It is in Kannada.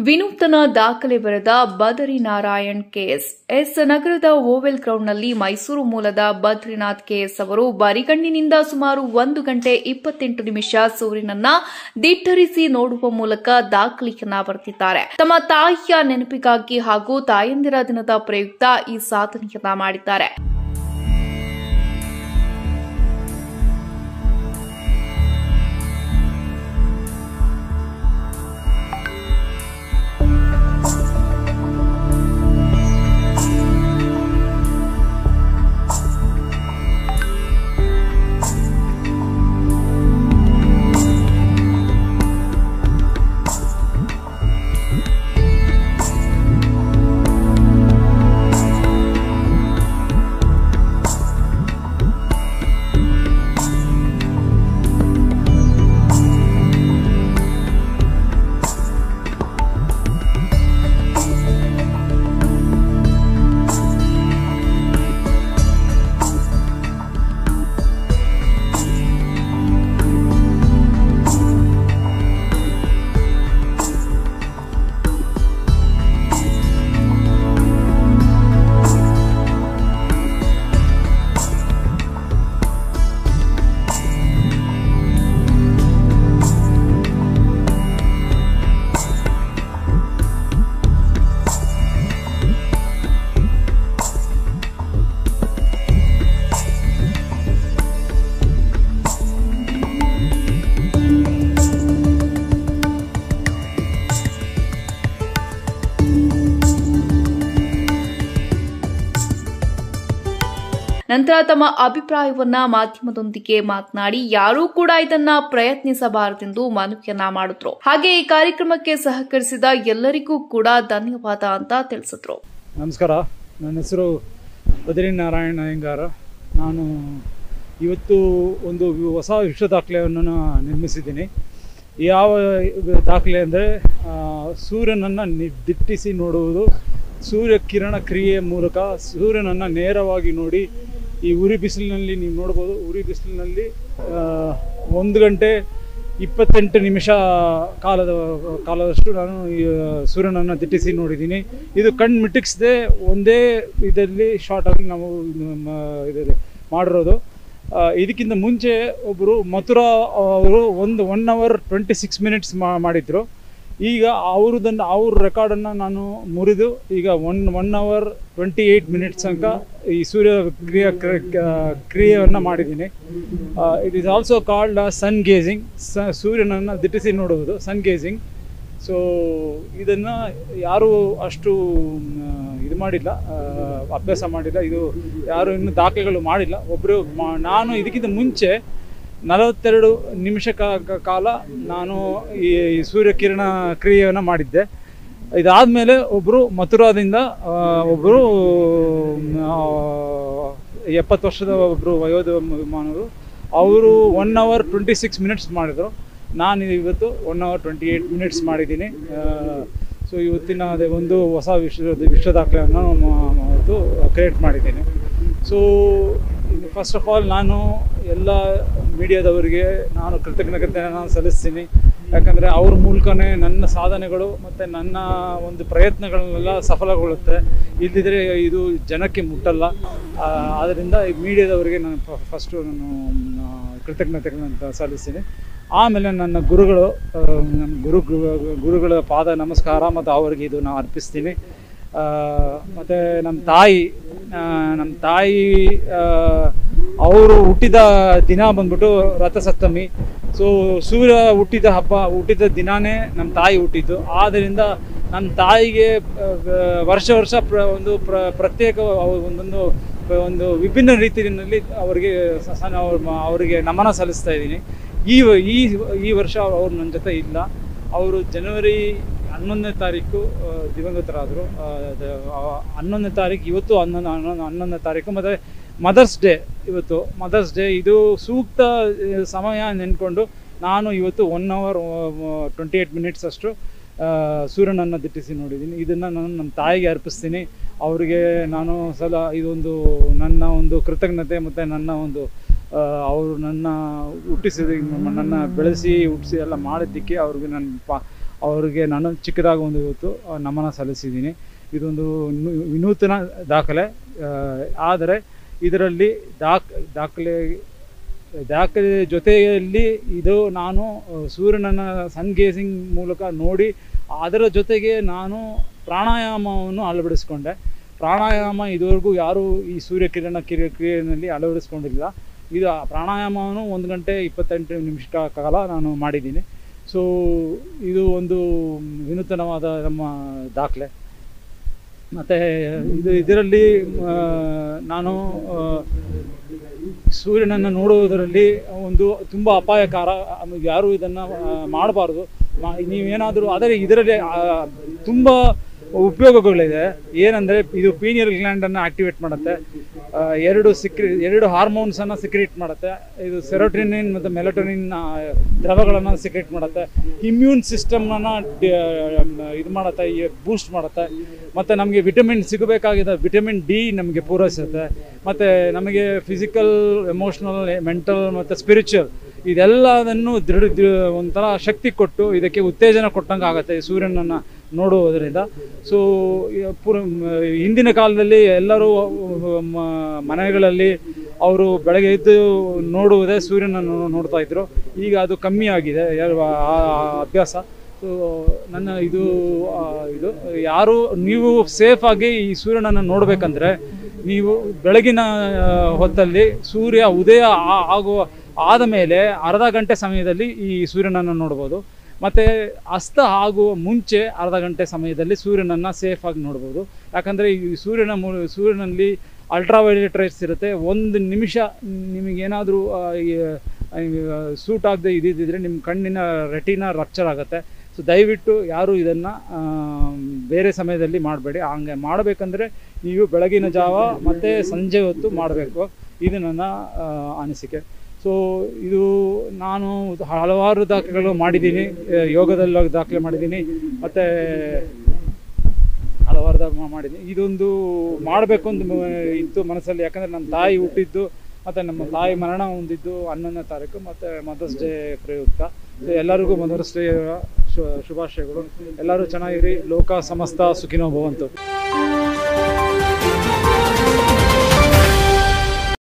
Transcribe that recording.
ವಿನೂತನ ದಾಖಲೆ ಬರೆದ ಬದರಿನಾರಾಯಣ್ ಕೆಎಸ್ ನಗರದ ಓವೆಲ್ ಗ್ರೌಂಡ್ನಲ್ಲಿ ಮೈಸೂರು ಮೂಲದ ಬದ್ರಿನಾಥ್ ಕೆಎಸ್ ಅವರು ಬರಿಗಣ್ಣಿನಿಂದ ಸುಮಾರು 1 ಗಂಟೆ 28 ನಿಮಿಷ ಸೂರ್ಯನನ್ನ ದಿಟ್ಟರಿಸಿ ನೋಡುವ ಮೂಲಕ ದಾಖಲೆಯನ್ನ ಬರೆದಿದ್ದಾರೆ. ತಮ್ಮ ತಾಯಿಯ ನೆನಪಿಗಾಗಿ ಹಾಗೂ ತಾಯಂದಿರ ದಿನದ ಪ್ರಯುಕ್ತ ಈ ಸಾಧನೆಯನ್ನ ಮಾಡಿದ್ದಾರೆ. ನಂತರ ತಮ್ಮ ಅಭಿಪ್ರಾಯವನ್ನ ಮಾಧ್ಯಮದೊಂದಿಗೆ ಮಾತನಾಡಿ ಯಾರೂ ಕೂಡ ಇದನ್ನ ಪ್ರಯತ್ನಿಸಬಾರದೆಂದು ಮನವಿಯನ್ನ ಮಾಡಿದ್ರು. ಹಾಗೆ ಈ ಕಾರ್ಯಕ್ರಮಕ್ಕೆ ಸಹಕರಿಸಿದ ಎಲ್ಲರಿಗೂ ಕೂಡ ಧನ್ಯವಾದ ಅಂತ ತಿಳಿಸಿದ್ರು. ನಮಸ್ಕಾರ, ನನ್ನ ಹೆಸರು ಬದರಿನಾರಾಯಣ ಅಯ್ಯಂಗಾರ. ನಾನು ಇವತ್ತು ಒಂದು ಹೊಸ ವಿಶ್ವ ದಾಖಲೆಯನ್ನು ನಿರ್ಮಿಸಿದ್ದೀನಿ. ಯಾವ ದಾಖಲೆ ಅಂದರೆ ಸೂರ್ಯನನ್ನು ದಿಟ್ಟಿಸಿ ನೋಡುವುದು. ಸೂರ್ಯ ಕಿರಣ ಕ್ರಿಯೆಯ ಮೂಲಕ ಸೂರ್ಯನನ್ನು ನೇರವಾಗಿ ನೋಡಿ ಈ ಉರಿ ಬಿಸಿಲಿನಲ್ಲಿ ನೀವು ನೋಡ್ಬೋದು. ಉರಿ ಬಿಸಿಲಿನಲ್ಲಿ 1 ಗಂಟೆ 28 ನಿಮಿಷ ಕಾಲದಷ್ಟು ನಾನು ಈ ಸೂರ್ಯನನ್ನು ದಿಟ್ಟಿಸಿ ನೋಡಿದ್ದೀನಿ. ಇದು ಕಣ್ಣು ಮಿಟುಕಿಸದೆ ಒಂದೇ ಇದರಲ್ಲಿ ಶಾರ್ಟಾಗಿ ನಾವು ಇದರಲ್ಲಿ ಮಾಡಿರೋದು. ಇದಕ್ಕಿಂತ ಮುಂಚೆ ಒಬ್ಬರು ಮಥುರಾ ಅವರು 1 hour 26 minutes ಮಾಡಿದ್ರು. ಈಗ ಅವ್ರ ರೆಕಾರ್ಡನ್ನು ನಾನು ಮುರಿದು ಈಗ 1 hour 28 minutes ತನಕ ಈ ಸೂರ್ಯ ಕ್ರಿಯೆಯನ್ನು ಮಾಡಿದ್ದೀನಿ. It is also called sun gazing. ಸೂರ್ಯನನ್ನು ದಿಟ್ಟಿಸಿ ನೋಡುವುದು ಸನ್ ಗೇಜಿಂಗ್. ಸೊ ಇದನ್ನು ಯಾರೂ ಅಷ್ಟು ಇದು ಮಾಡಿಲ್ಲ, ಅಭ್ಯಾಸ ಮಾಡಿಲ್ಲ. ಇದು ಯಾರು ಇನ್ನೂ ದಾಖಲೆಗಳು ಮಾಡಿಲ್ಲ. ಒಬ್ಬರು ನಾನು ಇದಕ್ಕಿಂತ ಮುಂಚೆ 42 ನಿಮಿಷ ಕಾಲ ನಾನು ಈ ಸೂರ್ಯಕಿರಣ ಕ್ರಿಯೆಯನ್ನು ಮಾಡಿದ್ದೆ. ಇದಾದಮೇಲೆ ಒಬ್ಬರು ಮಥುರಾದಿಂದ ಒಬ್ಬರು 70 ವರ್ಷದ ಒಬ್ಬರು ವಯೋಮಾನವರು ಅವರು 1 hour 26 minutes ಮಾಡಿದರು. ನಾನು ಇವತ್ತು 1 hour 28 minutes ಮಾಡಿದ್ದೀನಿ. ಸೊ ಇವತ್ತಿನ ಅದೇ ಒಂದು ಹೊಸ ವಿಶ್ವ ದಾಖಲೆಯನ್ನು ಇವತ್ತು ಕ್ರಿಯೇಟ್ ಮಾಡಿದ್ದೀನಿ. ಸೊ ಫಸ್ಟ್ ಆಫ್ ಆಲ್ ನಾನು ಎಲ್ಲ ಮೀಡಿಯಾದವರಿಗೆ ನಾನು ಕೃತಜ್ಞತೆಯನ್ನು ಸಲ್ಲಿಸ್ತೀನಿ. ಯಾಕಂದರೆ ಅವ್ರ ಮೂಲಕನೇ ನನ್ನ ಸಾಧನೆಗಳು ಮತ್ತು ನನ್ನ ಒಂದು ಪ್ರಯತ್ನಗಳನ್ನೆಲ್ಲ ಸಫಲಗೊಳ್ಳುತ್ತೆ. ಇಲ್ಲದಿದ್ದರೆ ಇದು ಜನಕ್ಕೆ ಮುಟ್ಟಲ್ಲ. ಆದ್ದರಿಂದ ಈ ಮೀಡಿಯಾದವರಿಗೆ ನಾನು ಫಸ್ಟು ನಾನು ಕೃತಜ್ಞತೆಗಳನ್ನು ಸಲ್ಲಿಸ್ತೀನಿ. ಆಮೇಲೆ ನನ್ನ ಗುರುಗಳು, ನಮ್ಮ ಗುರುಗಳ ಪಾದ ನಮಸ್ಕಾರ ಮತ್ತು ಅವರಿಗೆ ಇದು ನಾನು ಅರ್ಪಿಸ್ತೀನಿ. ಮತ್ತು ನಮ್ಮ ತಾಯಿ ಅವರು ಹುಟ್ಟಿದ ದಿನ ಬಂದ್ಬಿಟ್ಟು ರಥಸಪ್ತಮಿ. ಸೊ ಸೂರ್ಯ ಹುಟ್ಟಿದ ದಿನಾನೇ ನಮ್ಮ ತಾಯಿ ಹುಟ್ಟಿದ್ದು. ಆದ್ದರಿಂದ ನನ್ನ ತಾಯಿಗೆ ವರ್ಷ ಒಂದು ಪ್ರತ್ಯೇಕ ಒಂದು ವಿಭಿನ್ನ ರೀತಿಯಲ್ಲಿ ಅವರಿಗೆ ನಮನ ಸಲ್ಲಿಸ್ತಾ ಇದ್ದೀನಿ. ಈ ವರ್ಷ ಅವರು ನನ್ನ ಜೊತೆ ಇಲ್ಲ. ಅವರು ಜನವರಿ 11ನೇ ತಾರೀಕು ದಿವಂಗತರಾದರು. 11ನೇ ತಾರೀಕು ಇವತ್ತು 11ನೇ ತಾರೀಕು. ಮತ್ತು ಮದರ್ಸ್ ಡೇ ಇದು ಸೂಕ್ತ ಸಮಯ ನೆನ್ಕೊಂಡು ನಾನು ಇವತ್ತು 1 hour 28 minutes ಅಷ್ಟು ಸೂರ್ಯನನ್ನು ದಿಟ್ಟಿಸಿ ನೋಡಿದ್ದೀನಿ. ಇದನ್ನು ನಾನು ನಮ್ಮ ತಾಯಿಗೆ ಅರ್ಪಿಸ್ತೀನಿ. ಅವರಿಗೆ ನಾನು ಇದೊಂದು ನನ್ನ ಒಂದು ಕೃತಜ್ಞತೆ ಮತ್ತು ನನ್ನ ಒಂದು ಅವರು ನನ್ನ ಹುಟ್ಟಿಸಿದ ನನ್ನ ಬೆಳೆಸಿ ಹುಟ್ಟಿಸಿ ಎಲ್ಲ ಮಾಡಿದ್ದಕ್ಕೆ ಅವ್ರಿಗೆ ಅವರಿಗೆ ನಾನು ಚಿಕ್ಕದಾಗಿ ಒಂದು ಇವತ್ತು ನಮನ ಸಲ್ಲಿಸಿದ್ದೀನಿ. ಇದೊಂದು ವಿನೂತನ ದಾಖಲೆ, ಆದರೆ ಇದರಲ್ಲಿ ದಾಖಲೆ ಜೊತೆಯಲ್ಲಿ ಇದು ನಾನು ಸೂರ್ಯನನ್ನು ಸನ್ ಗೇಸಿಂಗ್ ಮೂಲಕ ನೋಡಿ ಅದರ ಜೊತೆಗೆ ನಾನು ಪ್ರಾಣಾಯಾಮವನ್ನು ಅಳವಡಿಸ್ಕೊಂಡೆ. ಪ್ರಾಣಾಯಾಮ ಇದುವರೆಗೂ ಯಾರೂ ಈ ಸೂರ್ಯಕಿರಣ ಕ್ರಿಯೆಯಲ್ಲಿ ಅಳವಡಿಸ್ಕೊಂಡಿಲ್ಲ. ಇದು ಪ್ರಾಣಾಯಾಮವನ್ನು 1 ಗಂಟೆ 28 ನಿಮಿಷ ಕಾಲ ನಾನು ಮಾಡಿದ್ದೀನಿ. ಸೊ ಇದು ಒಂದು ವಿನೂತನವಾದ ನಮ್ಮ ದಾಖಲೆ. ಮತ್ತು ಇದರಲ್ಲಿ ನಾನು ಸೂರ್ಯನನ್ನು ನೋಡುವುದರಲ್ಲಿ ಒಂದು ತುಂಬ ಅಪಾಯಕಾರ, ಯಾರೂ ಇದನ್ನು ಮಾಡಬಾರ್ದು. ನೀವೇನಾದರೂ ಆದರೆ ಇದರಲ್ಲಿ ತುಂಬ ಉಪಯೋಗಗಳಿದೆ. ಏನಂದರೆ ಇದು ಪೀನಿಯಲ್ ಗ್ಲ್ಯಾಂಡನ್ನು ಆ್ಯಕ್ಟಿವೇಟ್ ಮಾಡುತ್ತೆ, ಎರಡು ಹಾರ್ಮೋನ್ಸನ್ನು ಸಿಕ್ರೇಟ್ ಮಾಡುತ್ತೆ. ಇದು ಸೆರೋಟೋನಿನ್ ಮತ್ತು ಮೆಲಟೋನಿನ್ ದ್ರವಗಳನ್ನು ಸಿಕ್ರೇಟ್ ಮಾಡುತ್ತೆ. ಇಮ್ಯೂನ್ ಸಿಸ್ಟಮನ್ನು ಇದು ಮಾಡುತ್ತೆ, ಬೂಸ್ಟ್ ಮಾಡುತ್ತೆ. ಮತ್ತು ನಮಗೆ ವಿಟಮಿನ್ ಸಿಗಬೇಕಾಗಿದೆ, ವಿಟಮಿನ್ ಡಿ ನಮಗೆ ಪೂರೈಸುತ್ತೆ. ಮತ್ತು ನಮಗೆ ಫಿಸಿಕಲ್, ಎಮೋಷ್ನಲ್, ಮೆಂಟಲ್ ಮತ್ತು ಸ್ಪಿರಿಚುವಲ್ ಇದೆಲ್ಲದನ್ನು ಒಂಥರ ಶಕ್ತಿ ಕೊಟ್ಟು ಇದಕ್ಕೆ ಉತ್ತೇಜನ ಕೊಟ್ಟಂಗೆ ಆಗುತ್ತೆ ಈ ಸೂರ್ಯನನ್ನು ನೋಡುವುದರಿಂದ. ಸೊ ಹಿಂದಿನ ಕಾಲದಲ್ಲಿ ಎಲ್ಲರೂ ಮನೆಗಳಲ್ಲಿ ಅವರು ಬೆಳಗ್ಗೆ ಎದ್ದು ನೋಡುವುದೇ ಸೂರ್ಯನನ್ನು ನೋಡ್ತಾ ಇದ್ರು. ಈಗ ಅದು ಕಮ್ಮಿ ಆಗಿದೆ ಅಭ್ಯಾಸ. ಸೊ ನನ್ನ ಇದು ಯಾರು ನೀವು ಸೇಫಾಗಿ ಈ ಸೂರ್ಯನನ್ನು ನೋಡಬೇಕಂದ್ರೆ ನೀವು ಬೆಳಗಿನ ಹೊತ್ತಲ್ಲಿ ಸೂರ್ಯ ಉದಯ ಆದ ಮೇಲೆ ಅರ್ಧ ಗಂಟೆ ಸಮಯದಲ್ಲಿ ಈ ಸೂರ್ಯನನ್ನು ನೋಡ್ಬೋದು. ಮತ್ತು ಅಸ್ತ ಆಗುವ ಮುಂಚೆ ಅರ್ಧ ಗಂಟೆ ಸಮಯದಲ್ಲಿ ಸೂರ್ಯನನ್ನು ಸೇಫಾಗಿ ನೋಡ್ಬೋದು. ಯಾಕಂದರೆ ಈ ಸೂರ್ಯನಲ್ಲಿ ಅಲ್ಟ್ರಾವೈಲೆಟ್ ರೈಟ್ಸ್ ಇರುತ್ತೆ. 1 ನಿಮಿಷ ನಿಮಗೇನಾದರೂ ಸೂಟ್ ಆಗದೆ ಇದ್ದಿದ್ದರೆ ನಿಮ್ಮ ಕಣ್ಣಿನ ರೆಟಿನಾ ರಪ್ಚರ್ ಆಗುತ್ತೆ. ಸೊ ದಯವಿಟ್ಟು ಯಾರೂ ಇದನ್ನು ಬೇರೆ ಸಮಯದಲ್ಲಿ ಮಾಡಬೇಡಿ. ಹಂಗೆ ಮಾಡಬೇಕಂದ್ರೆ ನೀವು ಬೆಳಗಿನ ಜಾವ ಮತ್ತು ಸಂಜೆ ಹೊತ್ತು ಮಾಡಬೇಕು. ಇದು ನನ್ನ ಅನಿಸಿಕೆ. ಸೊ ಇದು ನಾನು ಹಲವಾರು ದಾಖಲೆಗಳು ಮಾಡಿದ್ದೀನಿ, ಯೋಗದಲ್ಲಿ ದಾಖಲೆ ಮಾಡಿದ್ದೀನಿ, ಮತ್ತು ಹಲವಾರು ಮಾಡಿದ್ದೀನಿ. ಇದೊಂದು ಮಾಡಬೇಕು ಅಂತ ಇತ್ತು ಮನಸ್ಸಲ್ಲಿ. ಯಾಕಂದರೆ ನಮ್ಮ ತಾಯಿ ಹುಟ್ಟಿದ್ದು ಮತ್ತು ನಮ್ಮ ತಾಯಿ ಮರಣ ಹೊಂದಿದ್ದು 11ನೇ ತಾರೀಕು ಮತ್ತು ಮದರ್ಸ್ ಡೇ ಪ್ರಯುಕ್ತ. ಸೊ ಎಲ್ಲರಿಗೂ ಮದರ್ಸ್ ಡೇ ಶುಭಾಶಯಗಳು. ಎಲ್ಲರೂ ಚೆನ್ನಾಗಿರಿ. ಲೋಕ ಸಮಸ್ತ ಸುಖಿನೋ ಭವಂತು.